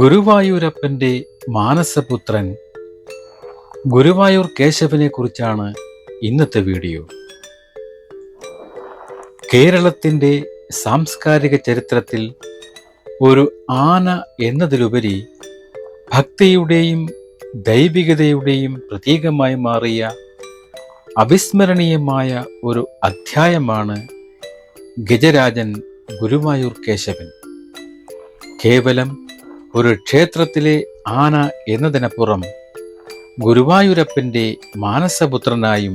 ഗുരുവായൂരപ്പന്റെ മാനസപുത്രൻ ഗുരുവായൂർ കേശവനെ കുറിച്ചാണ് ഇന്നത്തെ വീഡിയോ. കേരളത്തിന്റെ സാംസ്കാരിക ചരിത്രത്തിൽ ഒരു ആന എന്നതിലുപരി ഭക്തിയുടെയും ദൈവികതയുടെയും പ്രതീകമായി മാറിയ അവിസ്മരണീയമായ ഒരു അധ്യായമാണ് ഗജരാജൻ ഗുരുവായൂർ കേശവൻ. കേവലം ഒരു ക്ഷേത്രത്തിലെ ആന എന്നതിനപ്പുറം ഗുരുവായൂരപ്പന്റെ മാനസപുത്രനായും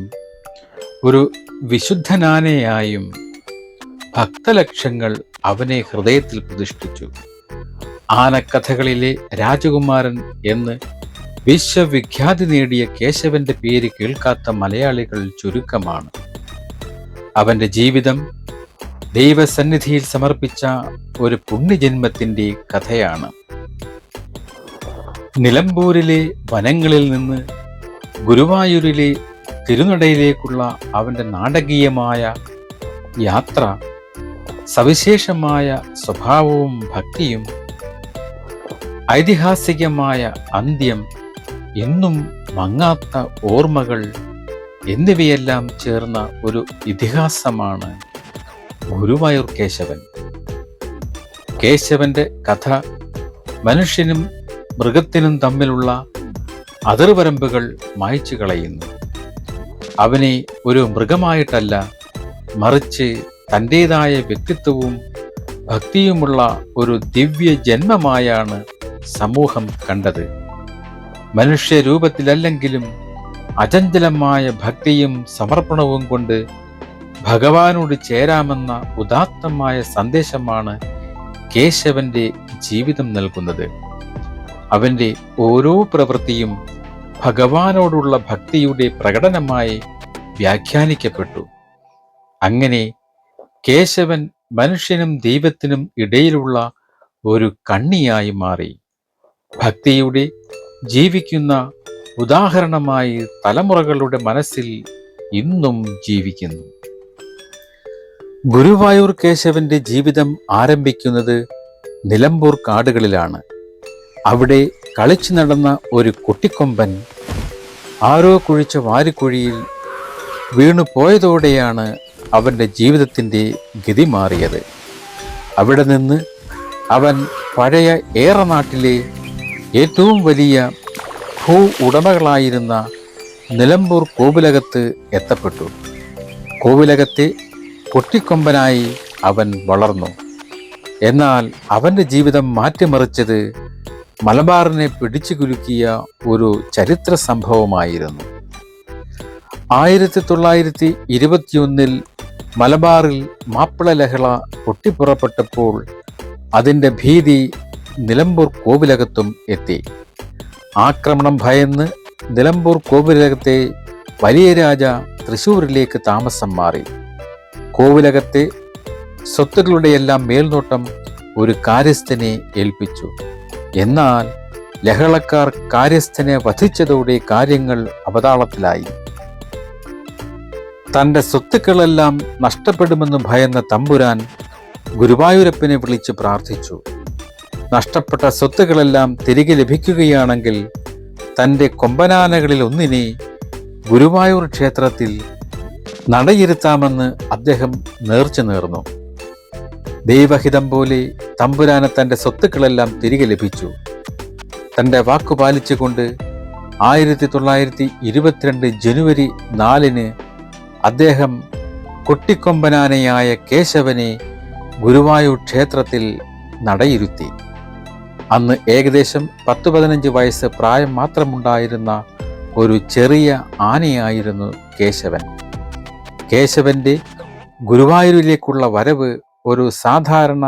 ഒരു വിശുദ്ധനാനയായും ഭക്തലക്ഷങ്ങൾ അവനെ ഹൃദയത്തിൽ പ്രതിഷ്ഠിച്ചു. ആനക്കഥകളിലെ രാജകുമാരൻ എന്ന് വിശ്വവിഖ്യാതി നേടിയ കേശവന്റെ പേര് കേൾക്കാത്ത മലയാളികൾ ചുരുക്കമാണ്. അവന്റെ ജീവിതം ദൈവസന്നിധിയിൽ സമർപ്പിച്ച ഒരു പുണ്യജന്മത്തിന്റെ കഥയാണ്. നിലമ്പൂരിലെ വനങ്ങളിൽ നിന്ന് ഗുരുവായൂരിലെ തിരുനടയിലേക്കുള്ള അവന്റെ നാടകീയമായ യാത്ര സവിശേഷമായ സ്വഭാവവും ഭക്തിയും ഐതിഹാസികമായ അന്ത്യം, എന്നും മങ്ങാത്ത ഓർമ്മകൾ എന്നിവയെല്ലാം ചേർന്ന ഒരു ഇതിഹാസമാണ് ഗുരുവായൂർ കേശവൻ. കേശവന്റെ കഥ മനുഷ്യനും മൃഗത്തിനും തമ്മിലുള്ള അതിർവരമ്പുകൾ മായ്ച്ചു കളയുന്നു. അവനെ ഒരു മൃഗമായിട്ടല്ല, മറിച്ച് തൻ്റെതായ വ്യക്തിത്വവും ഭക്തിയുമുള്ള ഒരു ദിവ്യ ജന്മമായാണ് സമൂഹം കണ്ടത്. മനുഷ്യരൂപത്തിലല്ലെങ്കിലും അചഞ്ചലമായ ഭക്തിയും സമർപ്പണവും കൊണ്ട് ഭഗവാനോട് ചേരാമെന്ന ഉദാത്തമായ സന്ദേശമാണ് കേശവന്റെ ജീവിതം നൽകുന്നത്. അവന്റെ ഓരോ പ്രവൃത്തിയും ഭഗവാനോടുള്ള ഭക്തിയുടെ പ്രകടനമായി വ്യാഖ്യാനിക്കപ്പെട്ടു. അങ്ങനെ കേശവൻ മനുഷ്യനും ദൈവത്തിനും ഇടയിലുള്ള ഒരു കണ്ണിയായി മാറി. ഭക്തിയുടെ ജീവിക്കുന്ന ഉദാഹരണമായി തലമുറകളുടെ മനസ്സിൽ ഇന്നും ജീവിക്കുന്നു. ഗുരുവായൂർ കേശവന്റെ ജീവിതം ആരംഭിക്കുന്നത് നിലമ്പൂർ കാടുകളിലാണ്. അവിടെ കളിച്ചു നടന്ന ഒരു കുട്ടിക്കൊമ്പൻ ആരോ കുഴിച്ച വാരിക്കുഴിയിൽ വീണു പോയതോടെയാണ് അവൻ്റെ ജീവിതത്തിൻ്റെ ഗതി മാറിയത്. അവിടെ നിന്ന് അവൻ പഴയ ഏറനാട്ടിലെ ഏറ്റവും വലിയ ഭൂ ഉടമകളായിരുന്ന നിലമ്പൂർ കോവിലകത്ത് എത്തപ്പെട്ടു. കോവിലകത്തെ കുട്ടിക്കൊമ്പനായി അവൻ വളർന്നു. എന്നാൽ അവൻ്റെ ജീവിതം മാറ്റിമറിച്ചത് മലബാറിനെ പിടിച്ചു കുലുക്കിയ ഒരു ചരിത്ര സംഭവമായിരുന്നു. 1921 മലബാറിൽ മാപ്പിള ലഹള പൊട്ടിപ്പുറപ്പെട്ടപ്പോൾ അതിൻ്റെ ഭീതി നിലമ്പൂർ കോവിലകത്തും എത്തി. ആക്രമണം ഭയന്ന് നിലമ്പൂർ കോവിലകത്തെ വലിയ രാജ തൃശ്ശൂരിലേക്ക് താമസം മാറി. കോവിലകത്തെ സ്വത്തുക്കളുടെയെല്ലാം മേൽനോട്ടം ഒരു കാര്യസ്ഥനെ ഏൽപ്പിച്ചു. എന്നാൽ ലഹളക്കാർ കാര്യസ്ഥനെ വധിച്ചതോടെ കാര്യങ്ങൾ അവതാളത്തിലായി. തൻ്റെ സ്വത്തുക്കളെല്ലാം നഷ്ടപ്പെടുമെന്ന് ഭയന്ന തമ്പുരാൻ ഗുരുവായൂരപ്പനെ വിളിച്ച് പ്രാർത്ഥിച്ചു. നഷ്ടപ്പെട്ട സ്വത്തുക്കളെല്ലാം തിരികെ ലഭിക്കുകയാണെങ്കിൽ തൻ്റെ കൊമ്പനാനകളിൽ ഒന്നിനെ ഗുരുവായൂർ ക്ഷേത്രത്തിൽ നടയിരുത്താമെന്ന് അദ്ദേഹം നേർച്ച നേർന്നു. ദൈവഹിതം പോലെ തമ്പുരാന് തൻ്റെ സ്വത്തുക്കളെല്ലാം തിരികെ ലഭിച്ചു. തൻ്റെ വാക്കു പാലിച്ചുകൊണ്ട് 1922 ജനുവരി 4 അദ്ദേഹം കുട്ടിക്കൊമ്പനാനയായ കേശവനെ ഗുരുവായൂർ ക്ഷേത്രത്തിൽ നടയിരുത്തി. അന്ന് ഏകദേശം 10-15 വയസ്സ് പ്രായം മാത്രമുണ്ടായിരുന്ന ഒരു ചെറിയ ആനയായിരുന്നു കേശവൻ. കേശവന്റെ ഗുരുവായൂരിലേക്കുള്ള വരവ് ഒരു സാധാരണ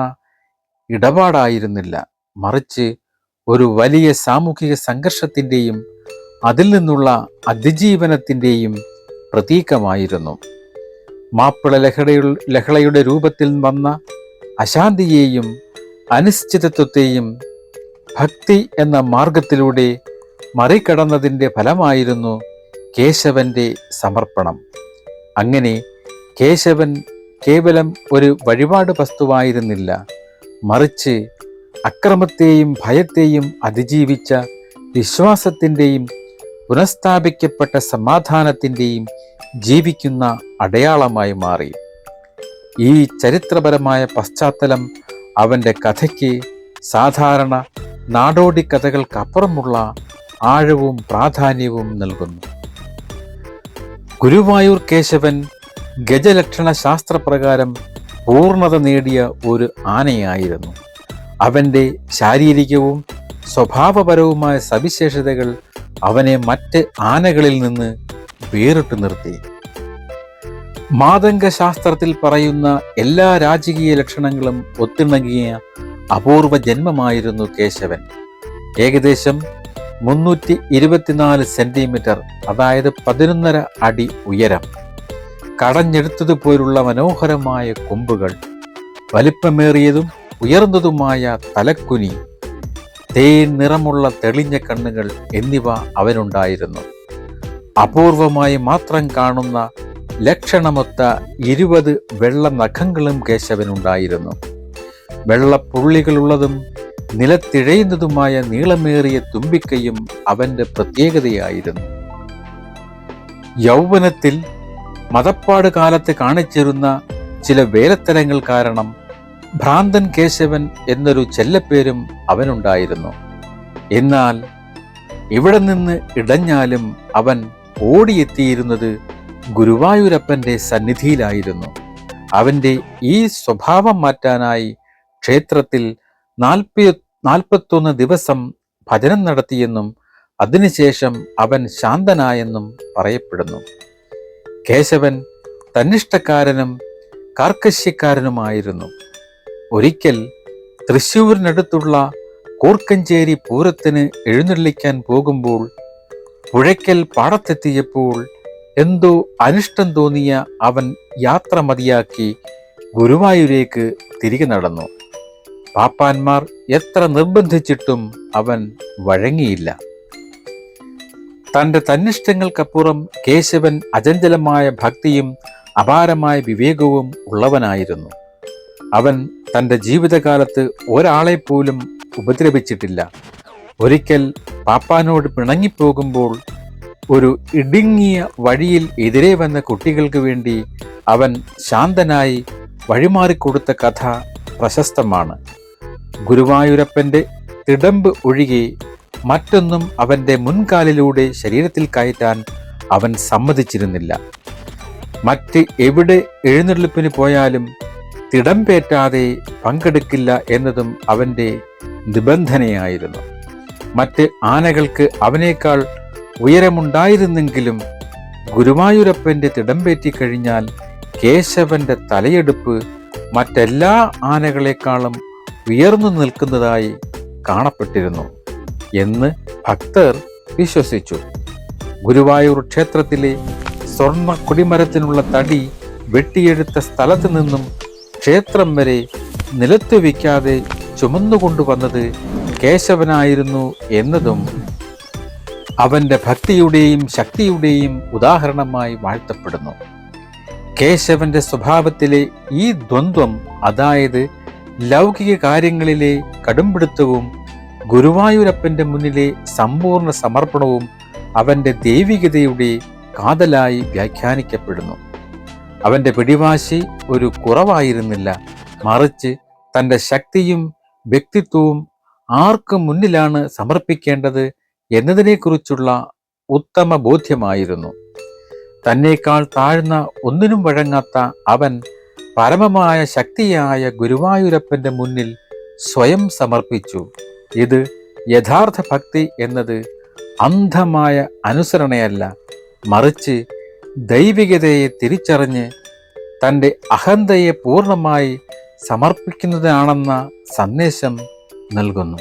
ഇടപാടായിരുന്നില്ല, മറിച്ച് ഒരു വലിയ സാമൂഹിക സംഘർഷത്തിൻ്റെയും അതിൽ നിന്നുള്ള അതിജീവനത്തിൻ്റെയും പ്രതീകമായിരുന്നു. മാപ്പിള ലഹളയുടെ രൂപത്തിൽ വന്ന അശാന്തിയെയും അനിശ്ചിതത്വത്തെയും ഭക്തി എന്ന മാർഗത്തിലൂടെ മറികടന്നതിൻ്റെ ഫലമായിരുന്നു കേശവന്റെ സമർപ്പണം. അങ്ങനെ കേശവൻ കേവലം ഒരു വഴിപാട് വസ്തുവായിരുന്നില്ല, മറിച്ച് അക്രമത്തെയും ഭയത്തെയും അതിജീവിച്ച വിശ്വാസത്തിൻ്റെയും പുനഃസ്ഥാപിക്കപ്പെട്ട സമാധാനത്തിൻ്റെയും ജീവിക്കുന്ന അടയാളമായി മാറി. ഈ ചരിത്രപരമായ പശ്ചാത്തലം അവൻ്റെ കഥയ്ക്ക് സാധാരണ നാടോടി കഥകൾക്കപ്പുറമുള്ള ആഴവും പ്രാധാന്യവും നൽകുന്നു. ഗുരുവായൂർ കേശവൻ ഗജലക്ഷണ ശാസ്ത്രപ്രകാരം പൂർണ്ണത നേടിയ ഒരു ആനയായിരുന്നു. അവൻ്റെ ശാരീരികവും സ്വഭാവപരവുമായ സവിശേഷതകൾ അവനെ മറ്റ് ആനകളിൽ നിന്ന് വേറിട്ടു നിർത്തി. മാതംഗശാസ്ത്രത്തിൽ പറയുന്ന എല്ലാ രാജകീയ ലക്ഷണങ്ങളും ഒത്തിണങ്ങിയ അപൂർവ ജന്മമായിരുന്നു കേശവൻ. ഏകദേശം 324 സെന്റിമീറ്റർ, അതായത് 11.5 അടി ഉയരം, കടഞ്ഞെടുത്തതുപോലുള്ള മനോഹരമായ കൊമ്പുകൾ, വലിപ്പമേറിയതും ഉയർന്നതുമായ തലക്കുനി, തേൻ നിറമുള്ള തെളിഞ്ഞ കണ്ണുകൾ എന്നിവ അവനുണ്ടായിരുന്നു. അപൂർവമായി മാത്രം കാണുന്ന ലക്ഷണമൊത്ത 20 വെള്ള നഖങ്ങളും കേശവനുണ്ടായിരുന്നു. വെള്ളപ്പുള്ളികളുള്ളതും നിലത്തിഴയുന്നതുമായ നീളമേറിയ തുമ്പിക്കൈയും അവൻ്റെ പ്രത്യേകതയായിരുന്നു. യൗവനത്തിൽ മതപ്പാട് കാലത്ത് കാണിച്ചിരുന്ന ചില വേലത്തരങ്ങൾ കാരണം ഭ്രാന്തൻ കേശവൻ എന്നൊരു ചെല്ലപ്പേരും അവനുണ്ടായിരുന്നു. എന്നാൽ ഇവിടെ നിന്ന് ഇടഞ്ഞാലും അവൻ ഓടിയെത്തിയിരുന്നത് ഗുരുവായൂരപ്പൻ്റെ സന്നിധിയിലായിരുന്നു. അവൻ്റെ ഈ സ്വഭാവം മാറ്റാനായി ക്ഷേത്രത്തിൽ 41 ദിവസം ഭജനം നടത്തിയെന്നും അതിനുശേഷം അവൻ ശാന്തനായെന്നും പറയപ്പെടുന്നു. കേശവൻ തന്നിഷ്ടക്കാരനും കാർക്കശ്യക്കാരനുമായിരുന്നു. ഒരിക്കൽ തൃശ്ശൂരിനടുത്തുള്ള കൂർക്കഞ്ചേരി പൂരത്തിന് എഴുന്നള്ളിക്കാൻ പോകുമ്പോൾ പുഴയ്ക്കൽ പാടത്തെത്തിയപ്പോൾ എന്തോ അനിഷ്ടം തോന്നിയ അവൻ യാത്ര മതിയാക്കി ഗുരുവായൂരേക്ക് തിരികെ നടന്നു. പാപ്പാന്മാർ എത്ര നിർബന്ധിച്ചിട്ടും അവൻ വഴങ്ങിയില്ല. തൻ്റെ തന്നിഷ്ടങ്ങൾക്കപ്പുറം കേശവൻ അചഞ്ചലമായ ഭക്തിയും അപാരമായ വിവേകവും ഉള്ളവനായിരുന്നു. അവൻ തൻ്റെ ജീവിതകാലത്ത് ഒരാളെപ്പോലും ഉപദ്രവിച്ചിട്ടില്ല. ഒരിക്കൽ പാപ്പാനോട് പിണങ്ങിപ്പോകുമ്പോൾ ഒരു ഇടുങ്ങിയ വഴിയിൽ എതിരെ വന്ന കുട്ടികൾക്ക് വേണ്ടി അവൻ ശാന്തനായി വഴിമാറിക്കൊടുത്ത കഥ പ്രശസ്തമാണ്. ഗുരുവായൂരപ്പൻ്റെ തിടമ്പ് ഒഴികെ മറ്റൊന്നും അവൻ്റെ മുൻകാലിലൂടെ ശരീരത്തിൽ കയറ്റാൻ അവൻ സമ്മതിച്ചിരുന്നില്ല. മറ്റ് എവിടെ എഴുന്നള്ളിപ്പിന് പോയാലും തിടമ്പേറ്റാതെ പങ്കെടുക്കില്ല എന്നതും അവൻ്റെ നിബന്ധനയായിരുന്നു. മറ്റ് ആനകൾക്ക് അവനേക്കാൾ ഉയരമുണ്ടായിരുന്നെങ്കിലും ഗുരുവായൂരപ്പൻ്റെ തിടമ്പേറ്റിക്കഴിഞ്ഞാൽ കേശവന്റെ തലയെടുപ്പ് മറ്റെല്ലാ ആനകളെക്കാളും ഉയർന്നു നിൽക്കുന്നതായി കാണപ്പെട്ടിരുന്നു എന്ന് ഭക്തർ വിശ്വസിച്ചു. ഗുരുവായൂർ ക്ഷേത്രത്തിലെ സ്വർണ്ണ കൊടിമരത്തിനുള്ള തടി വെട്ടിയെടുത്ത സ്ഥലത്ത് നിന്നും ക്ഷേത്രം വരെ നിലത്തു വയ്ക്കാതെ ചുമന്നുകൊണ്ടുവന്നത് കേശവനായിരുന്നു എന്നതും അവൻ്റെ ഭക്തിയുടെയും ശക്തിയുടെയും ഉദാഹരണമായി വാഴ്ത്തപ്പെടുന്നു. കേശവന്റെ സ്വഭാവത്തിലെ ഈ ദ്വന്ദ്വം, അതായത് ലൗകിക കാര്യങ്ങളിലെ കടുംപിടുത്തവും ഗുരുവായൂരപ്പൻ്റെ മുന്നിലെ സമ്പൂർണ്ണ സമർപ്പണവും അവൻ്റെ ദൈവികതയുടെ കാതലായി വ്യാഖ്യാനിക്കപ്പെടുന്നു. അവൻ്റെ പിടിവാശി ഒരു കുറവായിരുന്നില്ല, മറിച്ച് തൻ്റെ ശക്തിയും വ്യക്തിത്വവും ആർക്ക് മുന്നിലാണ് സമർപ്പിക്കേണ്ടത് എന്നതിനെക്കുറിച്ചുള്ള ഉത്തമ ബോധ്യമായിരുന്നു. തന്നേക്കാൾ താഴ്ന്ന ഒന്നിനും വഴങ്ങാത്ത അവൻ പരമമായ ശക്തിയായ ഗുരുവായൂരപ്പൻ്റെ മുന്നിൽ സ്വയം സമർപ്പിച്ചു. ഇത് യഥാർത്ഥ ഭക്തി എന്നത് അന്ധമായ അനുസരണയല്ല, മറിച്ച് ദൈവികതയെ തിരിച്ചറിഞ്ഞ് തൻ്റെ അഹന്തയെ പൂർണ്ണമായി സമർപ്പിക്കുന്നതാണെന്ന സന്ദേശം നൽകുന്നു.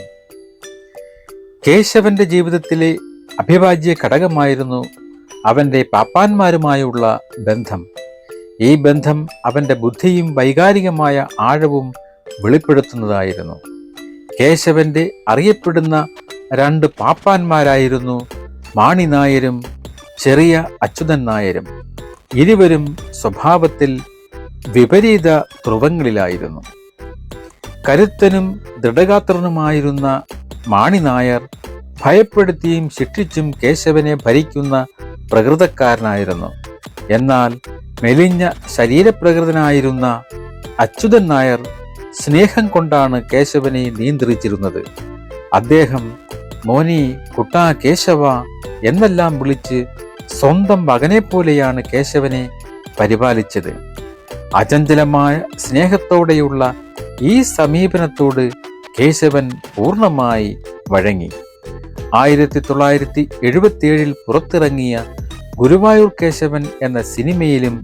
കേശവന്റെ ജീവിതത്തിലെ അഭിവാജ്യ ഘടകമായിരുന്നു അവൻ്റെ പാപ്പാന്മാരുമായുള്ള ബന്ധം. ഈ ബന്ധം അവൻ്റെ ബുദ്ധിയും വൈകാരികമായ ആഴവും വെളിപ്പെടുത്തുന്നതായിരുന്നു. കേശവന്റെ അറിയപ്പെടുന്ന 2 പാപ്പാന്മാരായിരുന്നു മാണി നായരും ചെറിയ അച്യുതൻ നായരും. ഇരുവരും സ്വഭാവത്തിൽ വിപരീത ധ്രുവങ്ങളിലായിരുന്നു. കരുത്തനും ദൃഢഗാത്രനുമായിരുന്ന മാണി നായർ ഭയപ്പെടുത്തിയും ശിക്ഷിച്ചും കേശവനെ ഭരിക്കുന്ന പ്രകൃതക്കാരനായിരുന്നു. എന്നാൽ മെലിഞ്ഞ ശരീരപ്രകൃതനായിരുന്ന അച്യുതൻ നായർ സ്നേഹം കൊണ്ടാണ് കേശവനെ നിയന്ത്രിച്ചിരുന്നത്. അദ്ദേഹം മോനി, കുട്ടാ, കേശവ എന്നെല്ലാം വിളിച്ച് സ്വന്തം മകനെപ്പോലെയാണ് കേശവനെ പരിപാലിച്ചത്. അചഞ്ചലമായ സ്നേഹത്തോടെയുള്ള ഈ സമീപനത്തോട് കേശവൻ പൂർണ്ണമായി വഴങ്ങി. 1977 പുറത്തിറങ്ങിയ ഗുരുവായൂർ കേശവൻ എന്ന സിനിമയിലും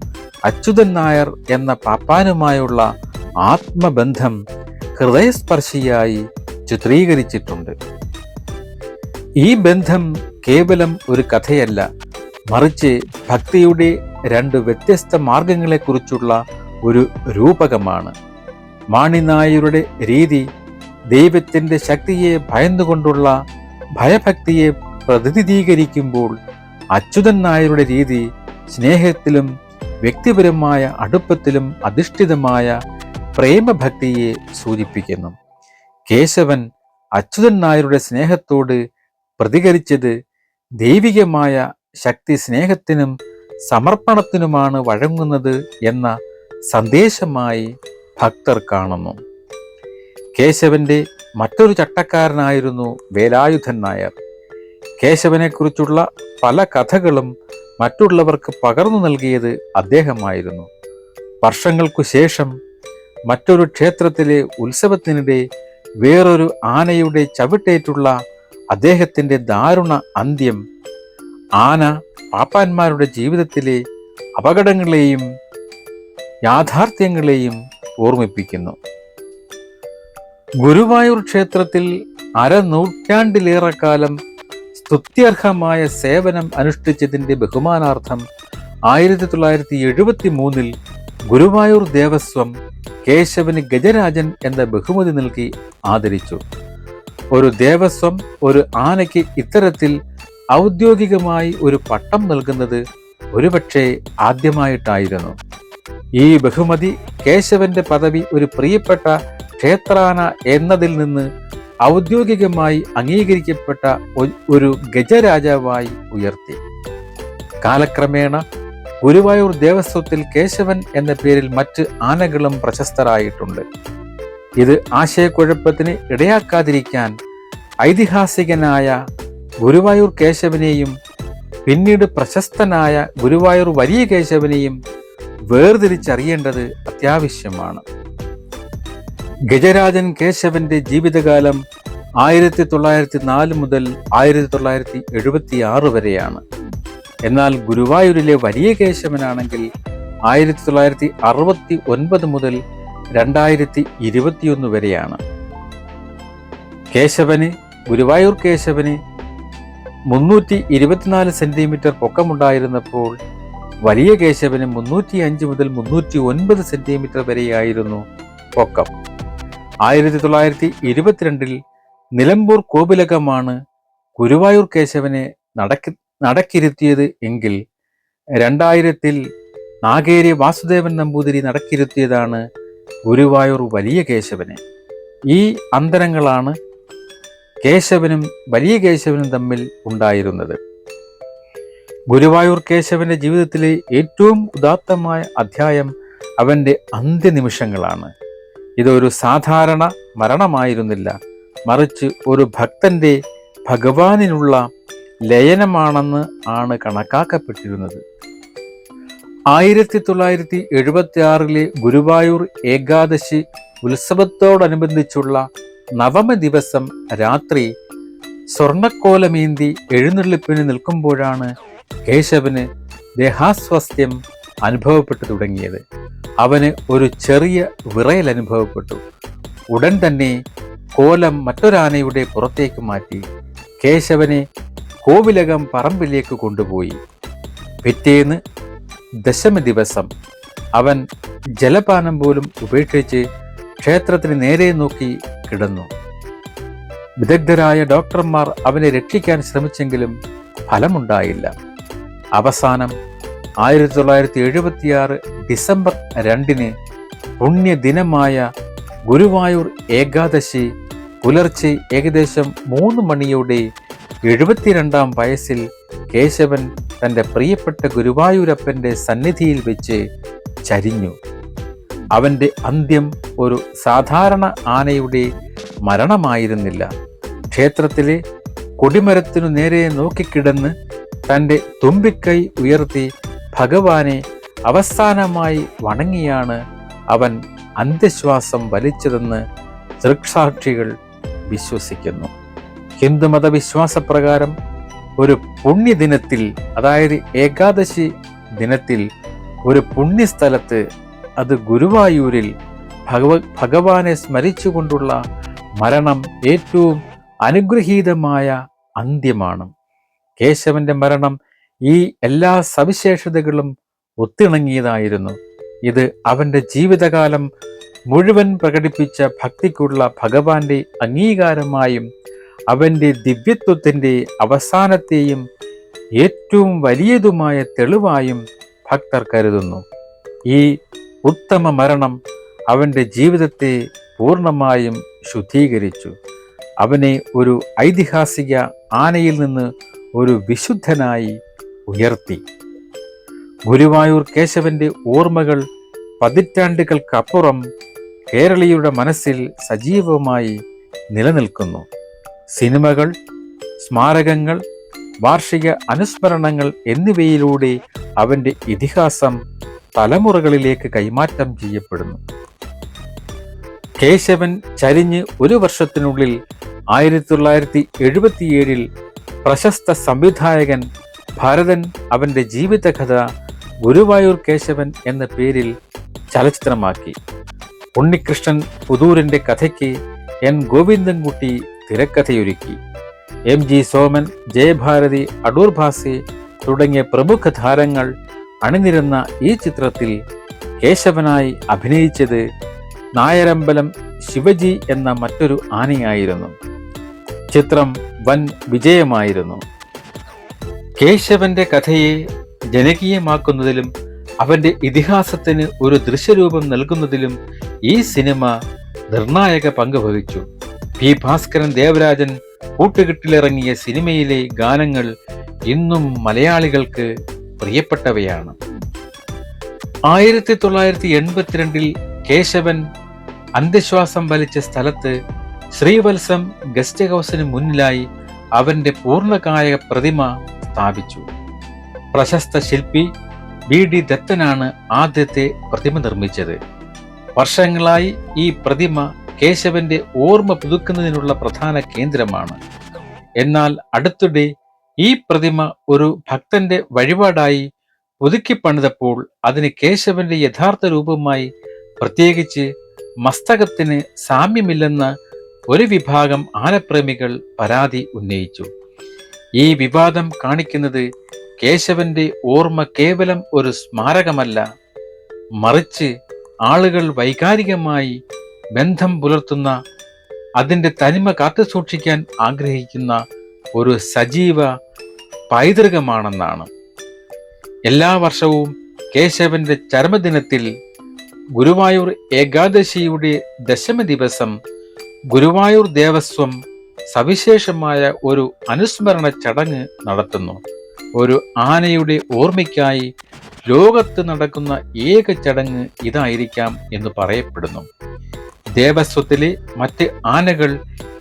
അച്യുതൻ നായർ എന്ന പാപ്പാനുമായുള്ള ആത്മബന്ധം ഹൃദയസ്പർശിയായി ചിത്രീകരിച്ചിട്ടുണ്ട്. ഈ ബന്ധം കേവലം ഒരു കഥയല്ല, മറിച്ച് ഭക്തിയുടെ രണ്ട് വ്യത്യസ്ത മാർഗങ്ങളെക്കുറിച്ചുള്ള ഒരു രൂപകമാണ്. മാണി നായരുടെ രീതി ദൈവത്തിൻ്റെ ശക്തിയെ ഭയന്നുകൊണ്ടുള്ള ഭയഭക്തിയെ പ്രതിനിധീകരിക്കുമ്പോൾ, അച്യുതൻ നായരുടെ രീതി സ്നേഹത്തിലും വ്യക്തിപരമായ അടുപ്പത്തിലും അധിഷ്ഠിതമായ പ്രേമഭക്തിയെ സൂചിപ്പിക്കുന്നു. കേശവൻ അച്യുതൻ നായരുടെ സ്നേഹത്തോട് പ്രതികരിച്ചത് ദൈവികമായ ശക്തി സ്നേഹത്തിനും സമർപ്പണത്തിനുമാണ് വഴങ്ങുന്നത് എന്ന സന്ദേശമായി ഭക്തർ കാണുന്നു. കേശവന്റെ മറ്റൊരു ചട്ടക്കാരനായിരുന്നു വേലായുധൻ നായർ. കേശവനെക്കുറിച്ചുള്ള പല കഥകളും മറ്റുള്ളവർക്ക് പകർന്നു നൽകിയത് അദ്ദേഹമായിരുന്നു. വർഷങ്ങൾക്കു ശേഷം മറ്റൊരു ക്ഷേത്രത്തിലെ ഉത്സവത്തിനിടെ വേറൊരു ആനയുടെ ചവിട്ടേറ്റുള്ള അദ്ദേഹത്തിൻ്റെ ദാരുണ അന്ത്യം ആന പാപ്പാന്മാരുടെ ജീവിതത്തിലെ അപകടങ്ങളെയും യാഥാർത്ഥ്യങ്ങളെയും ഓർമ്മിപ്പിക്കുന്നു. ഗുരുവായൂർ ക്ഷേത്രത്തിൽ അരനൂറ്റാണ്ടിലേറെക്കാലം സ്തുത്യർഹമായ സേവനം അനുഷ്ഠിച്ചതിൻ്റെ ബഹുമാനാർത്ഥം 1973 ഗുരുവായൂർ ദേവസ്വം കേശവന് ഗജരാജൻ എന്ന ബഹുമതി നൽകി ആദരിച്ചു. ഒരു ദേവസ്വം ഒരു ആനയ്ക്ക് ഇത്തരത്തിൽ ഔദ്യോഗികമായി ഒരു പട്ടം നൽകുന്നത് ഒരുപക്ഷെ ആദ്യമായിട്ടായിരുന്നു. ഈ ബഹുമതി കേശവന്റെ പദവി ഒരു പ്രിയപ്പെട്ട ക്ഷേത്രാന എന്നതിൽ നിന്ന് ഔദ്യോഗികമായി അംഗീകരിക്കപ്പെട്ട ഒരു ഗജരാജാവായി ഉയർത്തി. കാലക്രമേണ ഗുരുവായൂർ ദേവസ്വത്തിൽ കേശവൻ എന്ന പേരിൽ മറ്റ് ആനകളും പ്രശസ്തരായിട്ടുണ്ട്. ഇത് ആശയക്കുഴപ്പത്തിന് ഇടയാക്കാതിരിക്കാൻ ഐതിഹാസികനായ ഗുരുവായൂർ കേശവനെയും പിന്നീട് പ്രശസ്തനായ ഗുരുവായൂർ വലിയ കേശവനെയും വേർതിരിച്ചറിയേണ്ടത് അത്യാവശ്യമാണ്. ഗജരാജൻ കേശവന്റെ ജീവിതകാലം 1904 മുതൽ 1976 വരെയാണ്. എന്നാൽ ഗുരുവായൂരിലെ വലിയ കേശവനാണെങ്കിൽ 1969 മുതൽ 2021 വരെയാണ്. ഗുരുവായൂർ കേശവന് 324 സെന്റിമീറ്റർ പൊക്കമുണ്ടായിരുന്നപ്പോൾ വലിയ കേശവന് 305 മുതൽ 309 സെന്റിമീറ്റർ വരെയായിരുന്നു പൊക്കം. 1922 നിലമ്പൂർ കോവിലകമാണ് ഗുരുവായൂർ കേശവനെ നടക്കിരുത്തിയത് എങ്കിൽ 2000 നാഗേരി വാസുദേവൻ നമ്പൂതിരി നടക്കിരുത്തിയതാണ് ഗുരുവായൂർ വലിയ കേശവനെ. ഈ അന്തരങ്ങളാണ് കേശവനും വലിയ കേശവനും തമ്മിൽ ഉണ്ടായിരുന്നത്. ഗുരുവായൂർ കേശവന്റെ ജീവിതത്തിലെ ഏറ്റവും ഉദാത്തമായ അധ്യായം അവന്റെ അന്ത്യനിമിഷങ്ങളാണ്. ഇതൊരു സാധാരണ മരണമായിരുന്നില്ല, മറിച്ച് ഒരു ഭക്തന്റെ ഭഗവാനിനുള്ള ലയനമാണെന്ന് ആണ് കണക്കാക്കപ്പെട്ടിരുന്നത്. 1976 ഗുരുവായൂർ ഏകാദശി ഉത്സവത്തോടനുബന്ധിച്ചുള്ള നവമ ദിവസം രാത്രി സ്വർണക്കോലമേന്തി എഴുന്നള്ളിപ്പിന് നിൽക്കുമ്പോഴാണ് കേശവന് ദേഹാസ്വാസ്ഥ്യം അനുഭവപ്പെട്ടു തുടങ്ങിയത്. അവന് ഒരു ചെറിയ വിറയൽ അനുഭവപ്പെട്ടു. ഉടൻ തന്നെ കോലം മറ്റൊരാനയുടെ പുറത്തേക്ക് മാറ്റി കേശവനെ കോവിലകം പറമ്പിലേക്ക് കൊണ്ടുപോയി. പിറ്റേന്ന് ദശമ ദിവസം അവൻ ജലപാനം പോലും ഉപേക്ഷിച്ച് ക്ഷേത്രത്തിന് നേരെ നോക്കി കിടന്നു. വിദഗ്ധരായ ഡോക്ടർമാർ അവനെ രക്ഷിക്കാൻ ശ്രമിച്ചെങ്കിലും ഫലമുണ്ടായില്ല. അവസാനം 1976 ഡിസംബർ 2 പുണ്യദിനമായ ഗുരുവായൂർ ഏകാദശി പുലർച്ചെ ഏകദേശം 3 മണിയോടെ 72-ാം വയസ്സിൽ കേശവൻ തൻ്റെ പ്രിയപ്പെട്ട ഗുരുവായൂരപ്പൻ്റെ സന്നിധിയിൽ വെച്ച് ചരിഞ്ഞു. അവൻ്റെ അന്ത്യം ഒരു സാധാരണ ആനയുടെ മരണമായിരുന്നില്ല. ക്ഷേത്രത്തിലെ കൊടിമരത്തിനു നേരെ നോക്കിക്കിടന്ന് തൻ്റെ തുമ്പിക്കൈ ഉയർത്തി ഭഗവാനെ അവസാനമായി വണങ്ങിയാണ് അവൻ അന്ത്യശ്വാസം വലിച്ചതെന്ന് ദൃക്സാക്ഷികൾ വിശ്വസിക്കുന്നു. ഹിന്ദുമത വിശ്വാസപ്രകാരം ഒരു പുണ്യദിനത്തിൽ, അതായത് ഏകാദശി ദിനത്തിൽ, ഒരു പുണ്യസ്ഥലത്ത്, അത് ഗുരുവായൂരിൽ ഭഗവാനെ സ്മരിച്ചുകൊണ്ടുള്ള മരണം ഏറ്റവും അനുഗ്രഹീതമായ അന്ത്യമാണ്. കേശവന്റെ മരണം ഈ എല്ലാ സവിശേഷതകളും ഒത്തിണങ്ങിയതായിരുന്നു. ഇത് അവന്റെ ജീവിതകാലം മുഴുവൻ പ്രകടിപ്പിച്ച ഭക്തിക്കുള്ള ഭഗവാന്റെ അംഗീകാരമായും അവന്റെ ദിവ്യത്വത്തിന്റെ അവസാനത്തെയും ഏറ്റവും വലിയതുമായ തെളിവായും ഭക്തർ കരുതുന്നു. ഈ ഉത്തമ മരണം അവന്റെ ജീവിതത്തെ പൂർണ്ണമായും ശുദ്ധീകരിച്ചു. അവനെ ഒരു ഐതിഹാസിക ആനയിൽ നിന്ന് ഒരു വിശുദ്ധനായി ഉയർത്തി. ഗുരുവായൂർ കേശവന്റെ ഓർമ്മകൾ പതിറ്റാണ്ടുകൾക്കപ്പുറം കേരളീയരുടെ മനസ്സിൽ സജീവമായി നിലനിൽക്കുന്നു. സിനിമകൾ, സ്മാരകങ്ങൾ, വാർഷിക അനുസ്മരണങ്ങൾ എന്നിവയിലൂടെ അവന്റെ ഇതിഹാസം തലമുറകളിലേക്ക് കൈമാറ്റം ചെയ്യപ്പെടുന്നു. കേശവൻ ചരിഞ്ഞ് 1 വർഷത്തിനുള്ളിൽ 1977 പ്രശസ്ത സംവിധായകൻ ഭരതൻ അവന്റെ ജീവിതകഥ ഗുരുവായൂർ കേശവൻ എന്ന പേരിൽ ചലച്ചിത്രമാക്കി. ഉണ്ണികൃഷ്ണൻ പുതൂരിന്റെ കഥയ്ക്ക് എൻ ഗോവിന്ദൻകുട്ടി തിരക്കഥയൊരുക്കി. MG സോമൻ, ജയഭാരതി, അടൂർ ഭാസി തുടങ്ങിയ പ്രമുഖ താരങ്ങൾ അണിനിരന്ന ഈ ചിത്രത്തിൽ കേശവനായി അഭിനയിച്ചത് നായരമ്പലം ശിവജി എന്ന മറ്റൊരു ആനയായിരുന്നു. ചിത്രം വൻ വിജയമായിരുന്നു. കേശവന്റെ കഥയെ ജനകീയമാക്കുന്നതിലും അവന്റെ ഇതിഹാസത്തിന് ഒരു ദൃശ്യരൂപം നൽകുന്നതിലും ഈ സിനിമ നിർണായക പങ്ക് വഹിച്ചു. പി. ഭാസ്കരൻ ദേവരാജൻ കൂട്ടുകെട്ടിലിറങ്ങിയ സിനിമയിലെ ഗാനങ്ങൾ ഇന്നും മലയാളികൾക്ക് പ്രിയപ്പെട്ടവയാണ്. 1982 കേശവൻ അന്ത്യശ്വാസം വലിച്ച സ്ഥലത്ത് ശ്രീവത്സം ഗസ്റ്റ് ഹൗസിന് മുന്നിലായി അവന്റെ പൂർണ്ണകായ പ്രതിമ സ്ഥാപിച്ചു. പ്രശസ്ത ശില്പി BD ദത്തനാണ് ആദ്യത്തെ പ്രതിമ നിർമ്മിച്ചത്. വർഷങ്ങളായി ഈ പ്രതിമ കേശവന്റെ ഓർമ്മ പുതുക്കുന്നതിനുള്ള പ്രധാന കേന്ദ്രമാണ്. എന്നാൽ അടുത്തിടെ ഈ പ്രതിമ ഒരു ഭക്തന്റെ വഴിപാടായി പുതുക്കിപ്പണിതപ്പോൾ അതിന് കേശവന്റെ യഥാർത്ഥ രൂപമായി, പ്രത്യേകിച്ച് മസ്തകത്തിന് സാമ്യമില്ലെന്ന് ഒരു വിഭാഗം ആനപ്രേമികൾ പരാതി ഉന്നയിച്ചു. ഈ വിവാദം കാണിക്കുന്നത് കേശവന്റെ ഓർമ്മ കേവലം ഒരു സ്മാരകമല്ല, മറിച്ച് ആളുകൾ വൈകാരികമായി ബന്ധം പുലർത്തുന്ന, അതിൻ്റെ തനിമ കാത്തുസൂക്ഷിക്കാൻ ആഗ്രഹിക്കുന്ന ഒരു സജീവ പൈതൃകമാണെന്നാണ്. എല്ലാ വർഷവും കേശവന്റെ ചരമദിനത്തിൽ ഗുരുവായൂർ ഏകാദശിയുടെ ദശമി ദിവസം ഗുരുവായൂർ ദേവസ്വം സവിശേഷമായ ഒരു അനുസ്മരണ ചടങ്ങ് നടത്തുന്നു. ഒരു ആനയുടെ ഓർമ്മയ്ക്കായി ലോകത്ത് നടക്കുന്ന ഏക ചടങ്ങ് ഇതായിരിക്കാം എന്ന് പറയപ്പെടുന്നു. ദേവസ്വത്തിലെ മറ്റ് ആനകൾ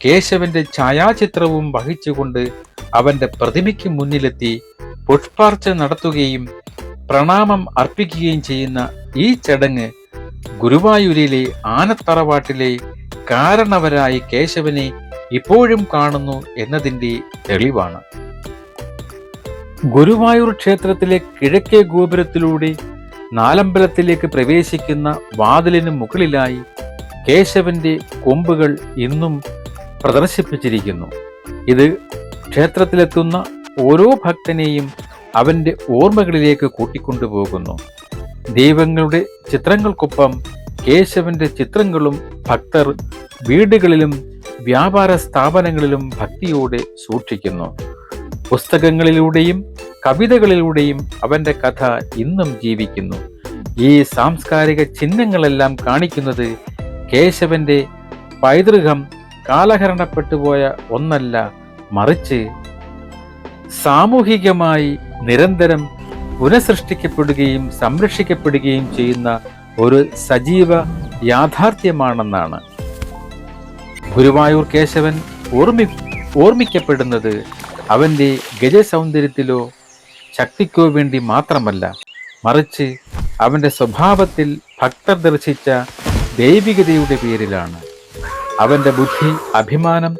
കേശവന്റെ ഛായാചിത്രവും വഹിച്ചുകൊണ്ട് അവന്റെ പ്രതിമയ്ക്ക് മുന്നിലെത്തി പുഷ്പാർച്ചന നടത്തുകയും പ്രണാമം അർപ്പിക്കുകയും ചെയ്യുന്ന ഈ ചടങ്ങ് ഗുരുവായൂരിലെ ആനത്തറവാട്ടിലെ കാരണവരായി കേശവനെ ഇപ്പോഴും കാണുന്നു എന്നതിൻ്റെ തെളിവാണ്. ഗുരുവായൂർ ക്ഷേത്രത്തിലെ കിഴക്കേ ഗോപുരത്തിലൂടെ നാലമ്പലത്തിലേക്ക് പ്രവേശിക്കുന്ന വാതിലിന് മുകളിലായി കേശവന്റെ കൊമ്പുകൾ ഇന്നും പ്രദർശിപ്പിച്ചിരിക്കുന്നു. ഇത് ക്ഷേത്രത്തിലെത്തുന്ന ഓരോ ഭക്തനെയും അവന്റെ ഓർമ്മകളിലേക്ക് കൂട്ടിക്കൊണ്ടുപോകുന്നു. ദൈവങ്ങളുടെ ചിത്രങ്ങൾക്കൊപ്പം കേശവന്റെ ചിത്രങ്ങളും ഭക്തർ വീടുകളിലും വ്യാപാര സ്ഥാപനങ്ങളിലും ഭക്തിയോടെ സൂക്ഷിക്കുന്നു. പുസ്തകങ്ങളിലൂടെയും കവിതകളിലൂടെയും അവന്റെ കഥ ഇന്നും ജീവിക്കുന്നു. ഈ സാംസ്കാരിക ചിഹ്നങ്ങളെല്ലാം കാണിക്കുന്നത് കേശവന്റെ പൈതൃകം കാലഹരണപ്പെട്ടുപോയ ഒന്നല്ല, മറിച്ച് സാമൂഹികമായി നിരന്തരം പുനഃസൃഷ്ടിക്കപ്പെടുകയും സംരക്ഷിക്കപ്പെടുകയും ചെയ്യുന്ന ഒരു സജീവ യാഥാർത്ഥ്യമാണെന്നാണ്. ഗുരുവായൂർ കേശവൻ ഓർമ്മിക്കപ്പെടുന്നത് അവൻ്റെ ഗജസൗന്ദര്യത്തിലോ ശക്തിക്കോ വേണ്ടി മാത്രമല്ല, മറിച്ച് അവൻ്റെ സ്വഭാവത്തിൽ ഭക്തർ ദർശിച്ച ദൈവികതയുടെ പേരിലാണ്. അവൻ്റെ ബുദ്ധി, അഭിമാനം,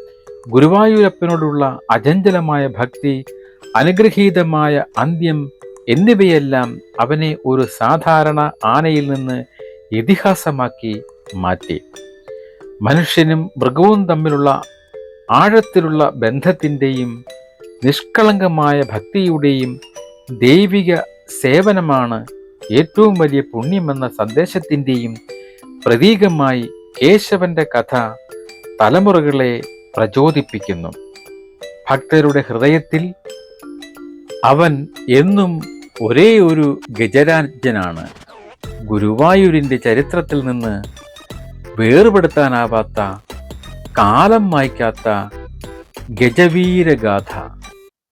ഗുരുവായൂരപ്പനോടുള്ള അചഞ്ചലമായ ഭക്തി, അനുഗ്രഹീതമായ അന്ത്യം എന്നിവയെല്ലാം അവനെ ഒരു സാധാരണ ആനയിൽ നിന്ന് ഇതിഹാസമാക്കി മാറ്റി. മനുഷ്യനും മൃഗവും തമ്മിലുള്ള ആഴത്തിലുള്ള ബന്ധത്തിൻ്റെയും നിഷ്കളങ്കമായ ഭക്തിയുടെയും ദൈവിക സേവനമാണ് ഏറ്റവും വലിയ പുണ്യമെന്ന സന്ദേശത്തിൻ്റെയും പ്രതീകമായി കേശവന്റെ കഥ തലമുറകളെ പ്രചോദിപ്പിക്കുന്നു. ഭക്തരുടെ ഹൃദയത്തിൽ അവൻ എന്നും ഒരേ ഒരു ഗജരാജനാണ്. ഗുരുവായൂരിൻ്റെ ചരിത്രത്തിൽ നിന്ന് വേർപെടുത്താനാവാത്ത, കാലം മായ്ക്കാത്ത ഗജവീരഗാഥ.